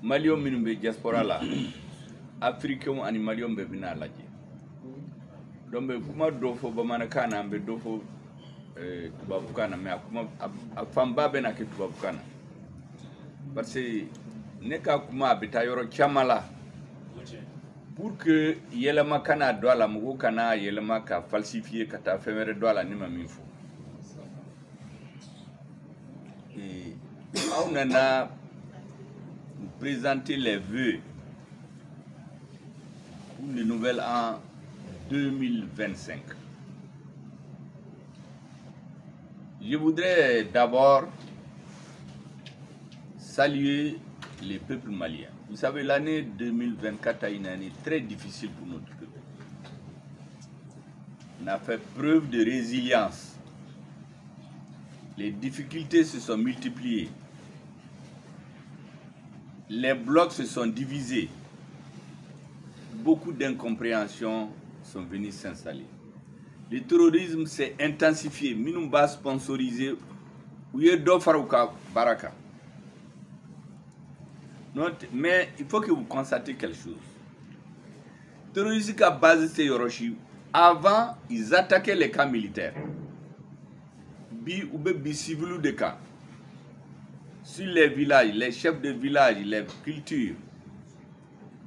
Malion minumbe diaspora la africain ani malion be bina laje donc be kuma do fo bamanakana be do fo tubabukana mais kuma afamba be na ke tubabukana parce que ne ka kuma bita yoro chamala pour que yelema kana do ala mugo kana yelema ka falsifier kata femere do ala ni maminfo et on a présenter les vœux pour le nouvel an 2025. Je voudrais d'abord saluer les peuples maliens. Vous savez, l'année 2024 a une année très difficile pour notre peuple. On a fait preuve de résilience. Les difficultés se sont multipliées. Les blocs se sont divisés. Beaucoup d'incompréhensions sont venues s'installer. Le terrorisme s'est intensifié. Minumba sponsorisé. Ouyedo Farouka Baraka. Mais il faut que vous constatez quelque chose. Le terrorisme à base c'est Yoroshi. Avant, ils attaquaient les camps militaires. Bi civils de camps. Sur les villages, les chefs de village, les cultures.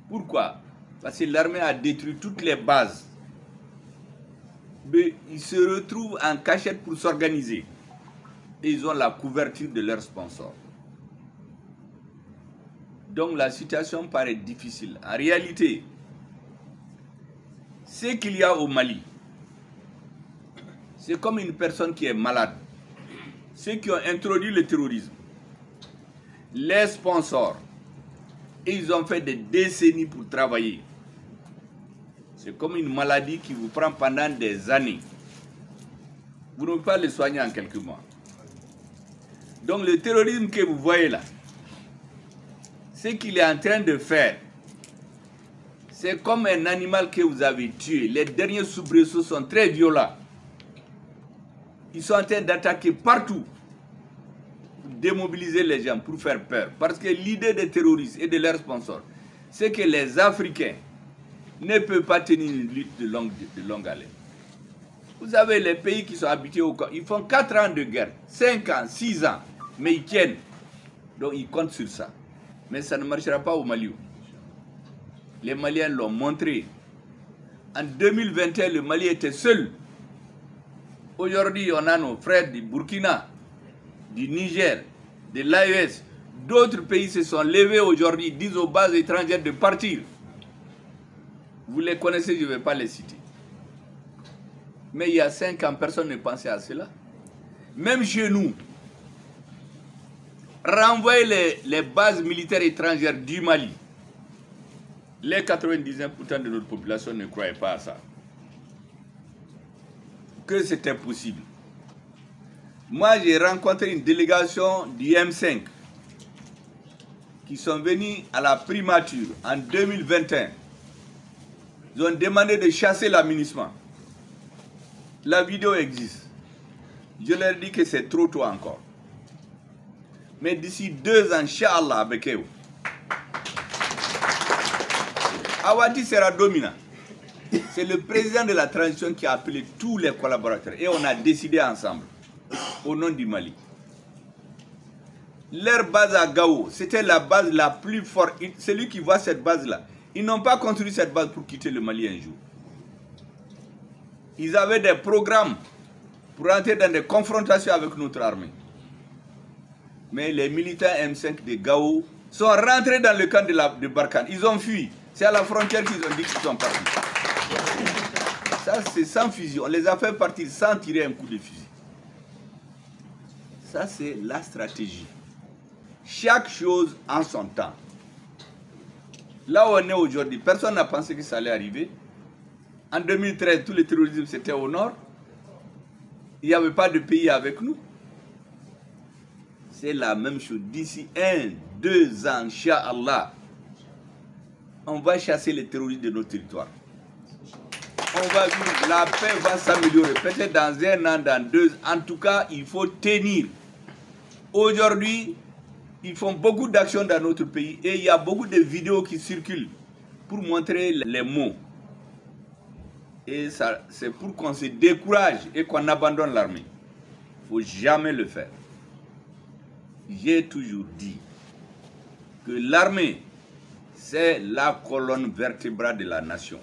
Pourquoi? Parce que l'armée a détruit toutes les bases. Mais ils se retrouvent en cachette pour s'organiser. Et ils ont la couverture de leurs sponsors. Donc la situation paraît difficile. En réalité, ce qu'il y a au Mali, c'est comme une personne qui est malade. Ceux qui ont introduit le terrorisme, les sponsors, ils ont fait des décennies pour travailler. C'est comme une maladie qui vous prend pendant des années. Vous ne pouvez pas le soigner en quelques mois. Donc le terrorisme que vous voyez là, ce qu'il est en train de faire, c'est comme un animal que vous avez tué. Les derniers soubresauts sont très violents. Ils sont en train d'attaquer partout. Démobiliser les gens pour faire peur. Parce que l'idée des terroristes et de leurs sponsors, c'est que les Africains ne peuvent pas tenir une lutte de longue haleine. Vous savez, les pays qui sont habités au camp, ils font 4 ans de guerre, 5 ans, 6 ans, mais ils tiennent. Donc ils comptent sur ça. Mais ça ne marchera pas au Mali. Les Maliens l'ont montré. En 2021, le Mali était seul. Aujourd'hui, on a nos frères du Burkina, du Niger, de l'AES. D'autres pays se sont levés aujourd'hui, disent aux bases étrangères de partir. Vous les connaissez, je ne vais pas les citer. Mais il y a 5 ans, personne ne pensait à cela. Même chez nous, renvoyer les bases militaires étrangères du Mali. Les 99% de notre population ne croyaient pas à ça. Que c'était possible. Moi, j'ai rencontré une délégation du M5 qui sont venus à la primature en 2021. Ils ont demandé de chasser l'amunissement. La vidéo existe. Je leur dis que c'est trop tôt encore. Mais d'ici 2 ans, Inch'Allah, avec eux, Awadi sera dominant. C'est le président de la transition qui a appelé tous les collaborateurs. Et on a décidé ensemble, au nom du Mali. Leur base à Gao, c'était la base la plus forte. Celui qui voit cette base-là, ils n'ont pas construit cette base pour quitter le Mali un jour. Ils avaient des programmes pour entrer dans des confrontations avec notre armée. Mais les militants M5 de Gao sont rentrés dans le camp de Barkhane. Ils ont fui. C'est à la frontière qu'ils ont dit qu'ils sont partis. Ça, c'est sans fusil. On les a fait partir sans tirer un coup de fusil. Ça, c'est la stratégie. Chaque chose en son temps. Là où on est aujourd'hui, personne n'a pensé que ça allait arriver. En 2013, tout le terrorisme, c'était au nord. Il n'y avait pas de pays avec nous. C'est la même chose. D'ici 1, 2 ans, Inch'Allah, on va chasser les terroristes de notre territoire. On va vivre, la paix va s'améliorer. Peut-être dans 1 an, dans 2 ans. En tout cas, il faut tenir. Aujourd'hui, Ils font beaucoup d'actions dans notre pays et il y a beaucoup de vidéos qui circulent pour montrer les mots. Et c'est pour qu'on se décourage et qu'on abandonne l'armée. Il ne faut jamais le faire. J'ai toujours dit que l'armée, c'est la colonne vertébrale de la nation.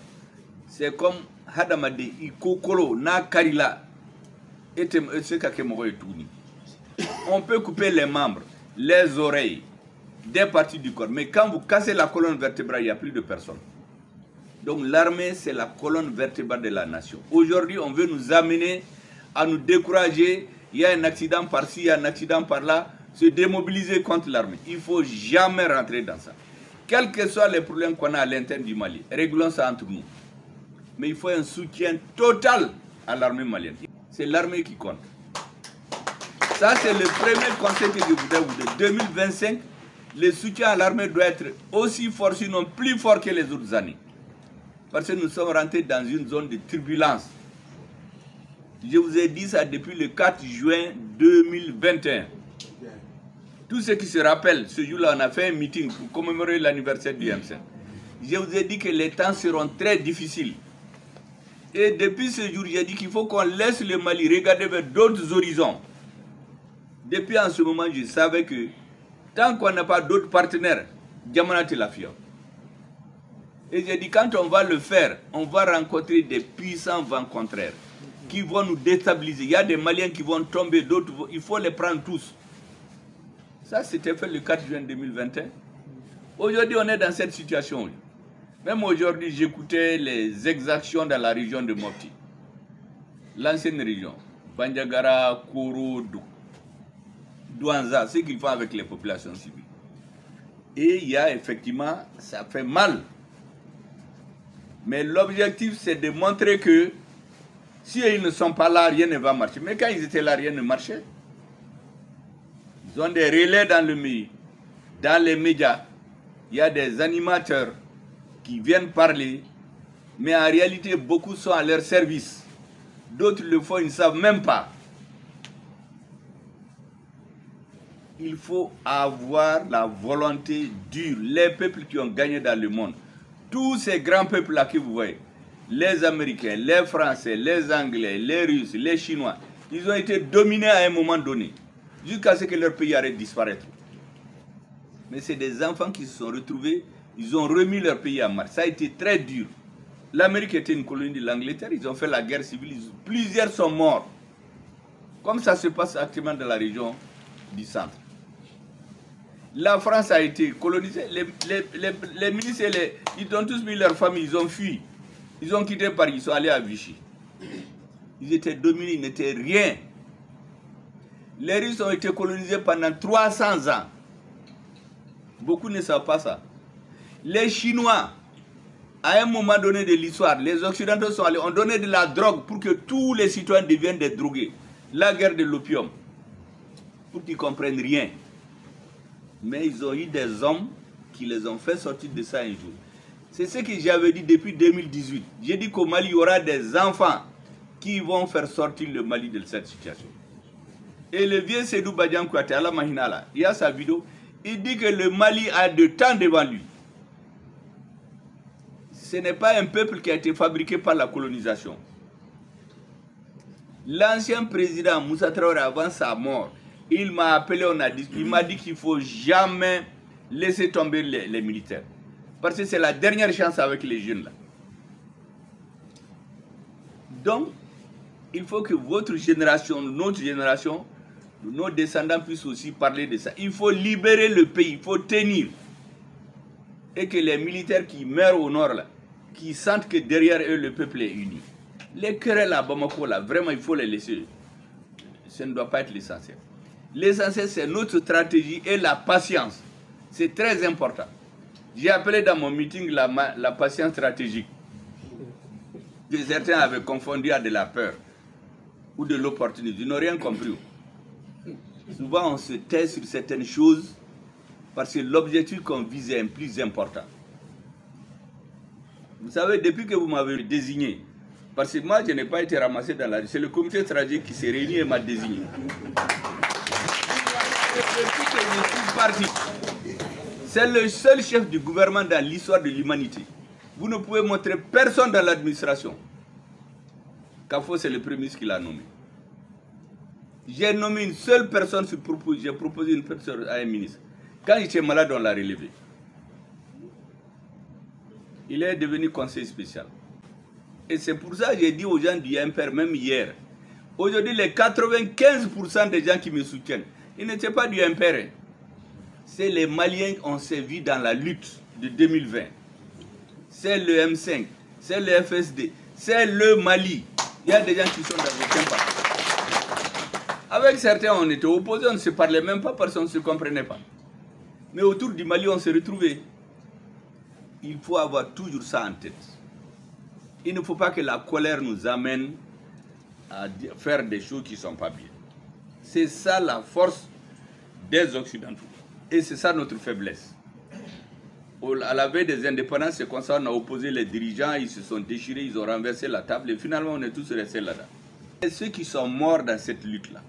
C'est comme Hadamade Ikokolo na Karila. On peut couper les membres, les oreilles, des parties du corps. Mais quand vous cassez la colonne vertébrale, il n'y a plus de personne. Donc l'armée, c'est la colonne vertébrale de la nation. Aujourd'hui, on veut nous amener à nous décourager. Il y a un accident par-ci, il y a un accident par-là. Se démobiliser contre l'armée. Il ne faut jamais rentrer dans ça. Quels que soient les problèmes qu'on a à l'intérieur du Mali, réglons ça entre nous. Mais il faut un soutien total à l'armée malienne. C'est l'armée qui compte. Ça, c'est le premier conseil que je voudrais vous donner. 2025, le soutien à l'armée doit être aussi fort, sinon plus fort que les autres années. Parce que nous sommes rentrés dans une zone de turbulence. Je vous ai dit ça depuis le 4 juin 2021. Tous ceux qui se rappellent, ce jour-là, on a fait un meeting pour commémorer l'anniversaire du M5. Je vous ai dit que les temps seront très difficiles. Et depuis ce jour, j'ai dit qu'il faut qu'on laisse le Mali regarder vers d'autres horizons. Depuis en ce moment, je savais que tant qu'on n'a pas d'autres partenaires, Diamana Telafia. Et j'ai dit, quand on va le faire, on va rencontrer des puissants vents contraires qui vont nous déstabiliser. Il y a des Maliens qui vont tomber, d'autres, il faut les prendre tous. Ça, c'était fait le 4 juin 2021. Aujourd'hui, on est dans cette situation. Même aujourd'hui, j'écoutais les exactions dans la région de Mopti. L'ancienne région. Bandiagara, Koro, Douanza, ce qu'ils font avec les populations civiles. Et il y a effectivement, ça fait mal. Mais l'objectif, c'est de montrer que si ils ne sont pas là, rien ne va marcher. Mais quand ils étaient là, rien ne marchait. Ils ont des relais dans le milieu. Dans les médias, il y a des animateurs qui viennent parler, mais en réalité, beaucoup sont à leur service. D'autres le font, ils ne savent même pas. Il faut avoir la volonté dure. Les peuples qui ont gagné dans le monde, tous ces grands peuples-là que vous voyez, les Américains, les Français, les Anglais, les Russes, les Chinois, ils ont été dominés à un moment donné, jusqu'à ce que leur pays arrête de disparaître. Mais c'est des enfants qui se sont retrouvés, ils ont remis leur pays en marche. Ça a été très dur. L'Amérique était une colonie de l'Angleterre, ils ont fait la guerre civile, plusieurs sont morts. Comme ça se passe actuellement dans la région du centre. La France a été colonisée, les milices, ils ont tous mis leur famille, ils ont fui. Ils ont quitté Paris, ils sont allés à Vichy. Ils étaient dominés, ils n'étaient rien. Les Russes ont été colonisés pendant 300 ans. Beaucoup ne savent pas ça. Les Chinois, à un moment donné de l'histoire, les Occidentaux sont allés, ont donné de la drogue pour que tous les citoyens deviennent des drogués. La guerre de l'opium. Pour qu'ils ne comprennent rien. Mais ils ont eu des hommes qui les ont fait sortir de ça un jour. C'est ce que j'avais dit depuis 2018. J'ai dit qu'au Mali, il y aura des enfants qui vont faire sortir le Mali de cette situation. Et le vieux Sédou Badian Kouate, à la Mahinala, il y a sa vidéo, il dit que le Mali a de temps devant lui. Ce n'est pas un peuple qui a été fabriqué par la colonisation. L'ancien président Moussa Traoré, avant sa mort, il m'a appelé, il m'a dit qu'il ne faut jamais laisser tomber les militaires. Parce que c'est la dernière chance avec les jeunes là. Donc, il faut que votre génération, notre génération, nos descendants puissent aussi parler de ça. Il faut libérer le pays, il faut tenir. Et que les militaires qui meurent au nord là, qui sentent que derrière eux le peuple est uni. Les querelles à Bamako là, vraiment il faut les laisser. Ça ne doit pas être l'essentiel. L'essentiel c'est notre stratégie et la patience. C'est très important. J'ai appelé dans mon meeting la patience stratégique. Que certains avaient confondu à de la peur ou de l'opportunisme. Ils n'ont rien compris. Souvent on se tait sur certaines choses parce que l'objectif qu'on vise est plus important. Vous savez, depuis que vous m'avez désigné, parce que moi je n'ai pas été ramassé dans la rue, c'est le comité stratégique qui s'est réuni et m'a désigné. Depuis que je ne suis pas article. C'est le seul chef du gouvernement dans l'histoire de l'humanité. Vous ne pouvez montrer personne dans l'administration. Kafo, c'est le premier ministre qui l'a nommé. J'ai nommé une seule personne, j'ai proposé une personne à un ministre. Quand j'étais malade, on l'a relevé. Il est devenu conseiller spécial. Et c'est pour ça que j'ai dit aux gens du MPR, même hier, aujourd'hui, les 95% des gens qui me soutiennent, ils n'étaient pas du MPR. C'est les Maliens qu'on s'est vus dans la lutte de 2020. C'est le M5, c'est le FSD, c'est le Mali. Il y a des gens qui sont dans aucun parti. Avec certains, on était opposés, on ne se parlait même pas parce qu'on ne se comprenait pas. Mais autour du Mali, on s'est retrouvés. Il faut avoir toujours ça en tête. Il ne faut pas que la colère nous amène à faire des choses qui ne sont pas bien. C'est ça la force des Occidentaux. Et c'est ça notre faiblesse. À la veille des indépendances, c'est comme ça qu'on a opposé les dirigeants, ils se sont déchirés, ils ont renversé la table et finalement on est tous restés là-dedans. Et ceux qui sont morts dans cette lutte-là,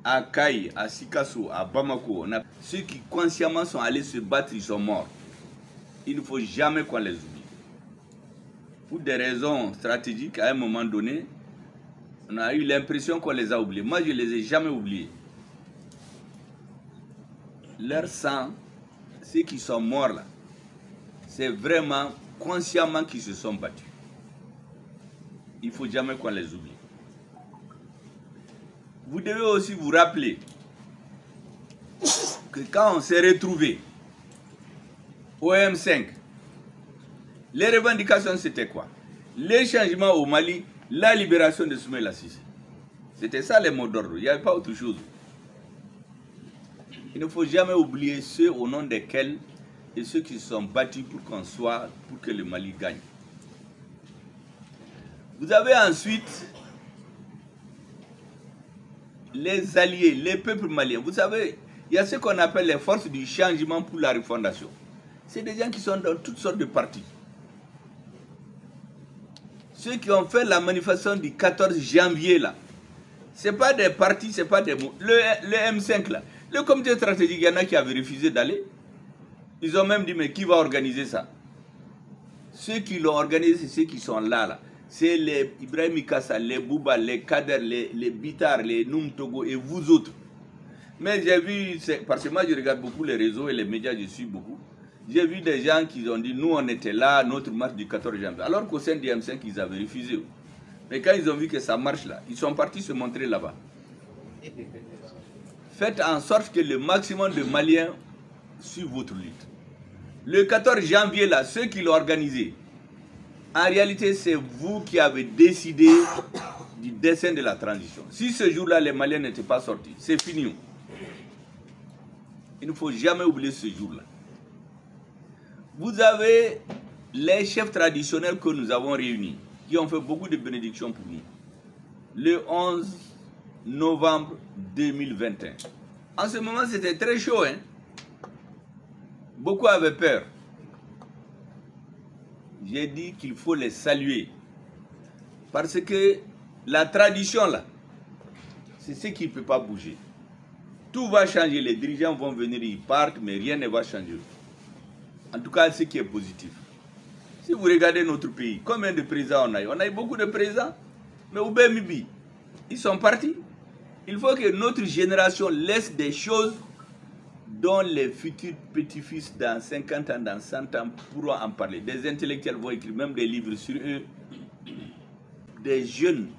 à Kaï, à Sikasso, à Bamako, ceux qui consciemment sont allés se battre, ils sont morts. Il ne faut jamais qu'on les oublie. Pour des raisons stratégiques, à un moment donné, on a eu l'impression qu'on les a oubliés. Moi, je ne les ai jamais oubliés. Leur sang, ceux qui sont morts là, c'est vraiment consciemment qu'ils se sont battus. Il ne faut jamais qu'on les oublie. Vous devez aussi vous rappeler que quand on s'est retrouvés au M5, les revendications c'était quoi? Les changements au Mali, la libération de Soumaïla Cissé. C'était ça les mots d'ordre, il n'y avait pas autre chose. Il ne faut jamais oublier ceux au nom desquels et ceux qui se sont battus pour qu'on soit, pour que le Mali gagne. Vous avez ensuite les alliés, les peuples maliens. Vous savez, il y a ce qu'on appelle les forces du changement pour la refondation. C'est des gens qui sont dans toutes sortes de partis. Ceux qui ont fait la manifestation du 14 janvier là, ce n'est pas des partis, ce n'est pas des mots. Le M5 là, le comité stratégique, il y en a qui avaient refusé d'aller. Ils ont même dit, mais qui va organiser ça? Ceux qui l'ont organisé, c'est ceux qui sont là. C'est les Ibrahim Kassa, les Bouba, les Kader, les Bitar, les Noum Togo et vous autres. Mais j'ai vu, parce que moi je regarde beaucoup les réseaux et les médias, je suis beaucoup. J'ai vu des gens qui ont dit, nous on était là, notre marche du 14 janvier. Alors qu'au sein du M5, ils avaient refusé. Mais quand ils ont vu que ça marche là, ils sont partis se montrer là-bas. Faites en sorte que le maximum de Maliens suivent votre lutte. Le 14 janvier là, ceux qui l'ont organisé, en réalité c'est vous qui avez décidé du dessin de la transition. Si ce jour-là les Maliens n'étaient pas sortis, c'est fini. Il ne faut jamais oublier ce jour-là. Vous avez les chefs traditionnels que nous avons réunis, qui ont fait beaucoup de bénédictions pour nous. Le 11 novembre 2021. En ce moment, c'était très chaud. Hein? Beaucoup avaient peur. J'ai dit qu'il faut les saluer. Parce que la tradition, là, c'est ce qui ne peut pas bouger. Tout va changer. Les dirigeants vont venir, ils partent, mais rien ne va changer. En tout cas, ce qui est positif. Si vous regardez notre pays, combien de présidents on a eu? On a eu beaucoup de présidents. Mais au Bémibi, ils sont partis. Il faut que notre génération laisse des choses dont les futurs petits-fils dans 50 ans, dans 100 ans pourront en parler. Des intellectuels vont écrire même des livres sur eux. Des jeunes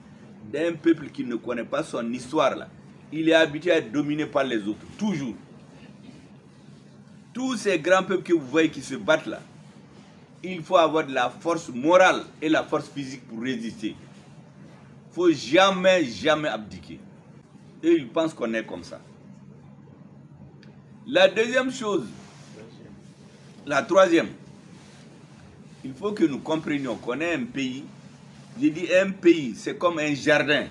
d'un peuple qui ne connaît pas son histoire là. Il est habitué à être dominé par les autres, toujours. Tous ces grands peuples que vous voyez qui se battent là, il faut avoir de la force morale et la force physique pour résister. Il ne faut jamais, jamais abdiquer. Et ils pensent qu'on est comme ça. La deuxième chose, la troisième, il faut que nous comprenions qu'on est un pays. Je dis un pays, c'est comme un jardin.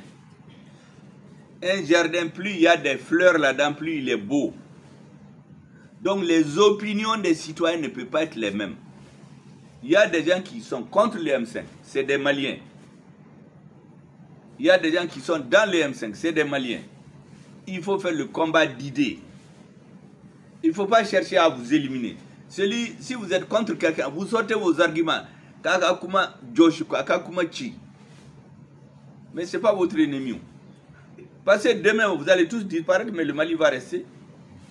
Un jardin, plus il y a des fleurs là-dedans, plus il est beau. Donc les opinions des citoyens ne peuvent pas être les mêmes. Il y a des gens qui sont contre le M5, c'est des Maliens. Il y a des gens qui sont dans le M5, c'est des Maliens. Il faut faire le combat d'idées. Il ne faut pas chercher à vous éliminer. Si vous êtes contre quelqu'un, vous sortez vos arguments. Mais ce n'est pas votre ennemi. Parce que demain, vous allez tous disparaître, mais le Mali va rester.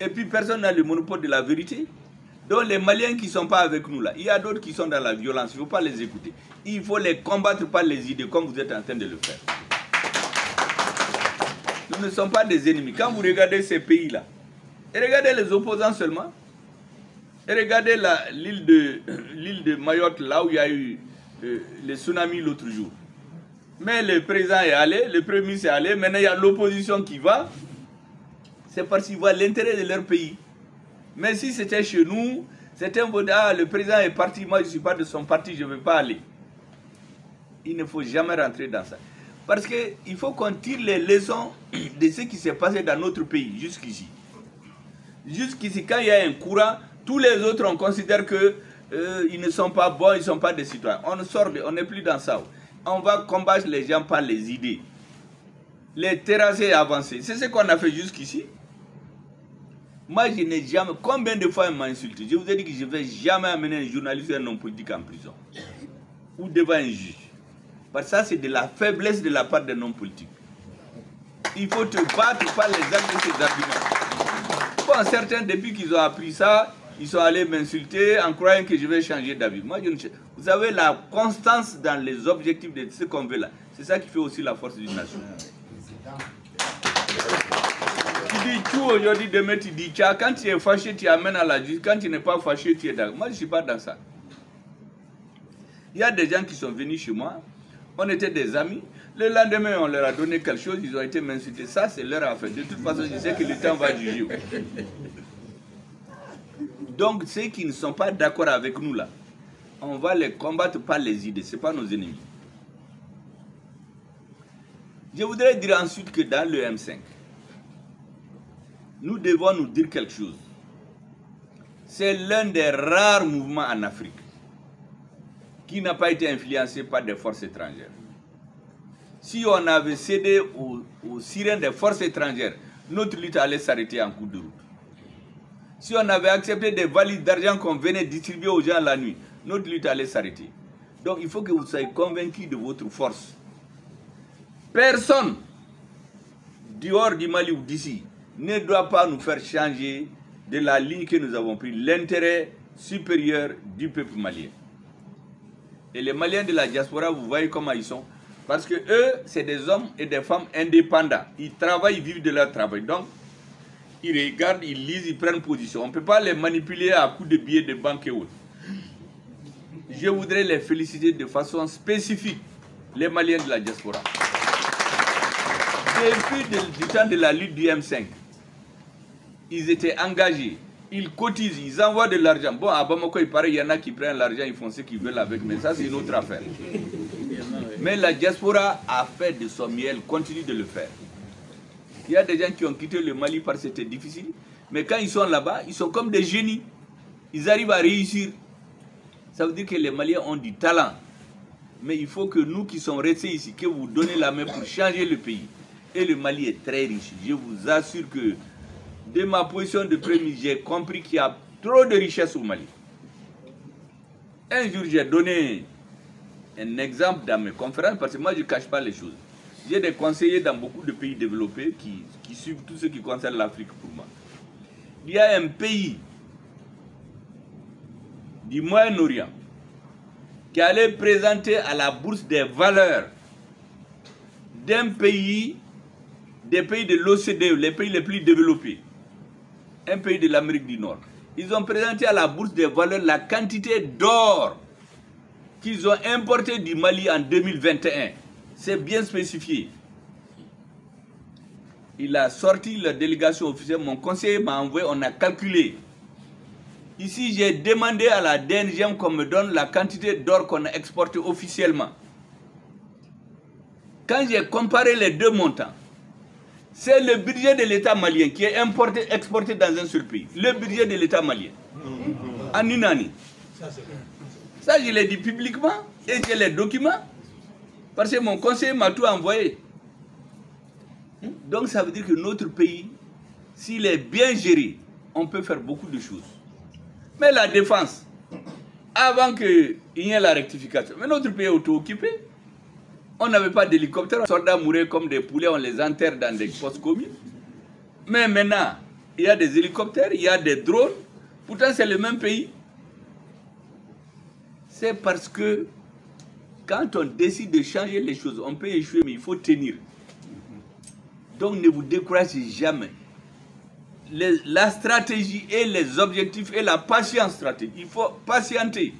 Et puis personne n'a le monopole de la vérité. Donc les Maliens qui ne sont pas avec nous là, il y a d'autres qui sont dans la violence, il ne faut pas les écouter. Il faut les combattre par les idées, comme vous êtes en train de le faire. Nous ne sommes pas des ennemis. Quand vous regardez ces pays-là, et regardez les opposants seulement, et regardez l'île de Mayotte, là où il y a eu le tsunami l'autre jour. Mais le président est allé, le premier ministre est allé, maintenant il y a l'opposition qui va. C'est parce qu'ils voient l'intérêt de leur pays. Mais si c'était chez nous, c'était un mot, ah, le président est parti, moi je ne suis pas de son parti, je ne veux pas aller. Il ne faut jamais rentrer dans ça. Parce qu'il faut qu'on tire les leçons de ce qui s'est passé dans notre pays, jusqu'ici. Jusqu'ici, quand il y a un courant, tous les autres, on considère qu'ils ne sont pas bons, ils ne sont pas des citoyens. On n'est plus dans ça. On va combattre les gens par les idées. Les terrasser et avancer. C'est ce qu'on a fait jusqu'ici. Moi, je n'ai jamais... Combien de fois on m'a insulté? Je vous ai dit que je ne vais jamais amener un journaliste ou un homme politique en prison. Ou devant un juge. Parce que ça, c'est de la faiblesse de la part d'un homme politique. Il faut te battre par les actes de ces arguments. Bon, certains, depuis qu'ils ont appris ça, ils sont allés m'insulter en croyant que je vais changer d'avis. Moi, je ne sais. Vous savez, la constance dans les objectifs de ce qu'on veut là, c'est ça qui fait aussi la force d'une nation. Tu dis tout aujourd'hui, demain tu dis tcha. Quand tu es fâché, tu amènes à la justice. Quand tu n'es pas fâché, tu es d'accord. Moi, je ne suis pas dans ça. Il y a des gens qui sont venus chez moi. On était des amis. Le lendemain, on leur a donné quelque chose. Ils ont été m'insulter. Ça, c'est leur affaire. De toute façon, je sais que le temps va juger. Donc, ceux qui ne sont pas d'accord avec nous là, on va les combattre par les idées. Ce n'est pas nos ennemis. Je voudrais dire ensuite que dans le M5, nous devons nous dire quelque chose. C'est l'un des rares mouvements en Afrique qui n'a pas été influencé par des forces étrangères. Si on avait cédé aux sirènes des forces étrangères, notre lutte allait s'arrêter en cours de route. Si on avait accepté des valises d'argent qu'on venait distribuer aux gens la nuit, notre lutte allait s'arrêter. Donc il faut que vous soyez convaincus de votre force. Personne, dehors du Mali ou d'ici, ne doit pas nous faire changer de la ligne que nous avons prise, l'intérêt supérieur du peuple malien. Et les Maliens de la diaspora, vous voyez comment ils sont. Parce que eux, c'est des hommes et des femmes indépendants. Ils travaillent, ils vivent de leur travail. Donc, ils regardent, ils lisent, ils prennent position. On ne peut pas les manipuler à coups de billets de banque et autres. Je voudrais les féliciter de façon spécifique, les Maliens de la diaspora. Depuis du temps de la lutte du M5, ils étaient engagés, ils cotisent, ils envoient de l'argent. Bon, à Bamako, il paraît qu'il y en a qui prennent l'argent, ils font ce qu'ils veulent avec, mais ça, c'est une autre affaire. Mais la diaspora a fait de son miel, continue de le faire. Il y a des gens qui ont quitté le Mali parce que c'était difficile, mais quand ils sont là-bas, ils sont comme des génies. Ils arrivent à réussir. Ça veut dire que les Maliens ont du talent. Mais il faut que nous qui sommes restés ici, que vous donnez la main pour changer le pays. Et le Mali est très riche. Je vous assure que de ma position de premier, j'ai compris qu'il y a trop de richesses au Mali. Un jour, j'ai donné un exemple dans mes conférences, parce que moi, je ne cache pas les choses. J'ai des conseillers dans beaucoup de pays développés qui suivent tout ce qui concerne l'Afrique pour moi. Il y a un pays du Moyen-Orient qui allait présenter à la bourse des valeurs d'un pays, des pays de l'OCDE, les pays les plus développés, un pays de l'Amérique du Nord. Ils ont présenté à la bourse des valeurs la quantité d'or qu'ils ont importé du Mali en 2021. C'est bien spécifié. Il a sorti la délégation officielle, mon conseiller m'a envoyé, on a calculé. Ici, j'ai demandé à la DNGM qu'on me donne la quantité d'or qu'on a exporté officiellement. Quand j'ai comparé les deux montants, c'est le budget de l'État malien qui est exporté dans un seul pays. Le budget de l'État malien. En une année. Ça, je l'ai dit publiquement et j'ai les documents. Parce que mon conseiller m'a tout envoyé. Donc ça veut dire que notre pays, s'il est bien géré, on peut faire beaucoup de choses. Mais la défense, avant qu'il y ait la rectification, mais notre pays est auto-occupé. On n'avait pas d'hélicoptère, les soldats mouraient comme des poulets, on les enterre dans des postes communes. Mais maintenant, il y a des hélicoptères, il y a des drones, pourtant c'est le même pays. C'est parce que quand on décide de changer les choses, on peut échouer, mais il faut tenir. Donc ne vous découragez jamais. La stratégie et les objectifs et la patience stratégique, il faut patienter.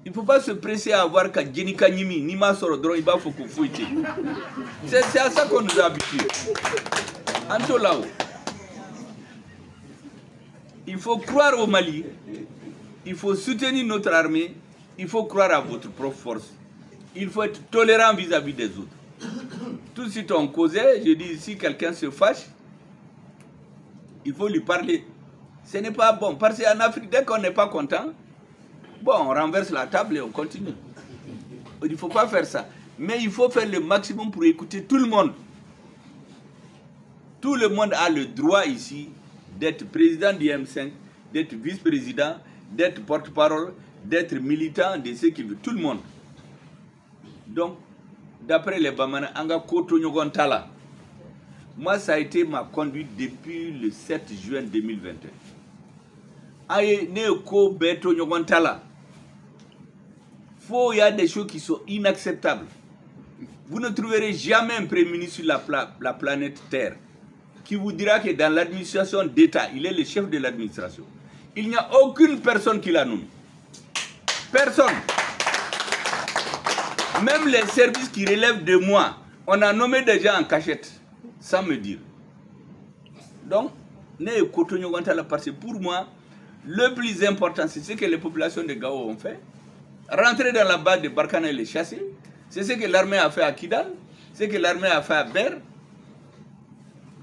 Il ne faut pas se presser à avoir qu'à Djenika Nimi, Nima Sorodron, il va faut qu'on fouille. C'est à ça qu'on nous a habitués. Antolao. Il faut croire au Mali, il faut soutenir notre armée, il faut croire à votre propre force. Il faut être tolérant vis-à-vis des autres. Tout de suite on causait, je dis si quelqu'un se fâche, il faut lui parler. Ce n'est pas bon, parce qu'en Afrique, dès qu'on n'est pas content, bon, on renverse la table et on continue. Il ne faut pas faire ça. Mais il faut faire le maximum pour écouter tout le monde. Tout le monde a le droit ici d'être président du M5, d'être vice-président, d'être porte-parole, d'être militant, de ce qu'il veut. Tout le monde. Donc, d'après les Bamana, Anga Koto Nyogontala, moi, ça a été ma conduite depuis le 7 juin 2021. Aïe, Neko Beto Nyogontala. Il y a des choses qui sont inacceptables. Vous ne trouverez jamais un premier ministre sur la planète Terre qui vous dira que dans l'administration d'État, il est le chef de l'administration. Il n'y a aucune personne qui l'a nommé. Personne. Même les services qui relèvent de moi, on a nommé des gens en cachette, sans me dire. Donc, parce que pour moi, le plus important, c'est ce que les populations de Gao ont fait. Rentrer dans la base de Barkhane et les chasser. C'est ce que l'armée a fait à Kidal, ce que l'armée a fait à Ber.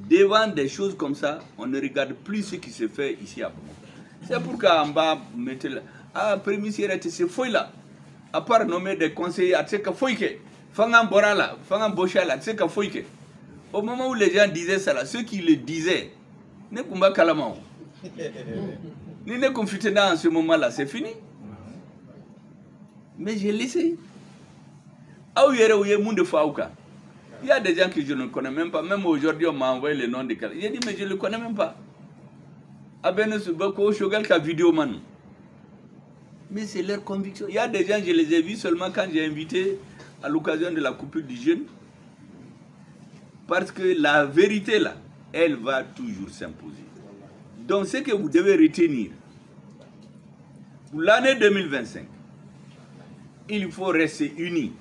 Devant des choses comme ça, on ne regarde plus ce qui se fait ici à Bamako. C'est pourquoi en bas, mettez là. Ah, premier ministre, c'est fouille là. À part nommer des conseillers, à ce que fouille que. Fangan Borala, Fangan Bochala, c'est que fouille que. Au moment où les gens disaient ça là, ceux qui le disaient, ne kumba kalamao. Ni ne confité dans ce moment là, c'est fini. Mais j'ai laissé. Il y a des gens que je ne connais même pas. Même aujourd'hui, on m'a envoyé le nom de quelqu'un. J'ai dit, mais je ne le connais même pas. Mais c'est leur conviction. Il y a des gens, je les ai vus seulement quand j'ai invité à l'occasion de la coupure du jeûne. Parce que la vérité, là, elle va toujours s'imposer. Donc, ce que vous devez retenir, pour l'année 2025, il faut rester unis.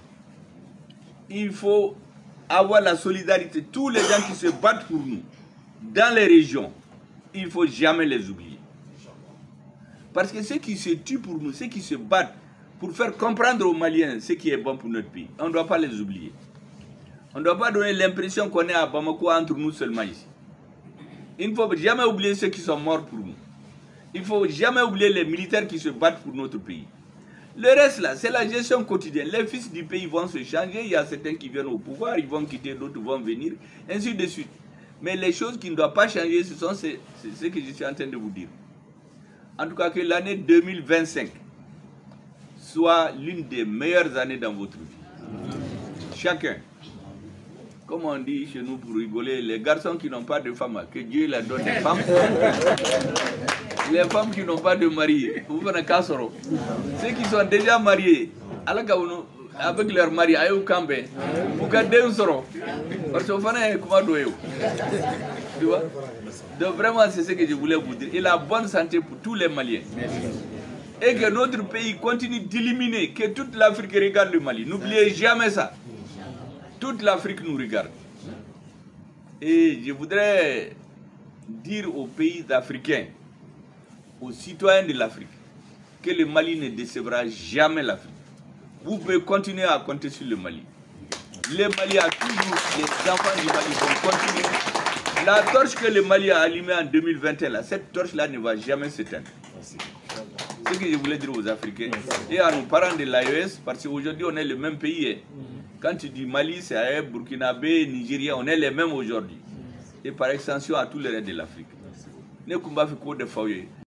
Il faut avoir la solidarité. Tous les gens qui se battent pour nous, dans les régions, il ne faut jamais les oublier. Parce que ceux qui se tuent pour nous, ceux qui se battent pour faire comprendre aux Maliens ce qui est bon pour notre pays, on ne doit pas les oublier. On ne doit pas donner l'impression qu'on est à Bamako entre nous seulement ici. Il ne faut jamais oublier ceux qui sont morts pour nous. Il ne faut jamais oublier les militaires qui se battent pour notre pays. Le reste là, c'est la gestion quotidienne. Les fils du pays vont se changer, il y a certains qui viennent au pouvoir, ils vont quitter, d'autres vont venir, ainsi de suite. Mais les choses qui ne doivent pas changer, ce sont ce que je suis en train de vous dire. En tout cas, que l'année 2025 soit l'une des meilleures années dans votre vie. Chacun. Comme on dit chez nous pour rigoler, les garçons qui n'ont pas de femmes, que Dieu leur donne des femmes. Les femmes qui n'ont pas de mari, vous venez qu'à Soro. Ceux qui sont déjà mariés, avec leur mari, à Kambe, vous gardez un Soro. Parce que vous venez comment doyez. Tu vois? Donc vraiment, c'est ce que je voulais vous dire. Et la bonne santé pour tous les Maliens. Et que notre pays continue d'éliminer, que toute l'Afrique regarde le Mali. N'oubliez jamais ça. Toute l'Afrique nous regarde. Et je voudrais dire aux pays africains, aux citoyens de l'Afrique, que le Mali ne décevra jamais l'Afrique. Vous pouvez continuer à compter sur le Mali. Le Mali a toujours, les enfants du Mali vont continuer. La torche que le Mali a allumée en 2021, là, cette torche-là ne va jamais s'éteindre. C'est ce que je voulais dire aux Africains et à nos parents de l'AES, parce qu'aujourd'hui on est le même pays. Quand tu dis Mali, c'est Burkinabé, Nigeria, on est les mêmes aujourd'hui. Et par extension à tous les restes de l'Afrique. ne kun b'a fɛ k'o de f'aw ye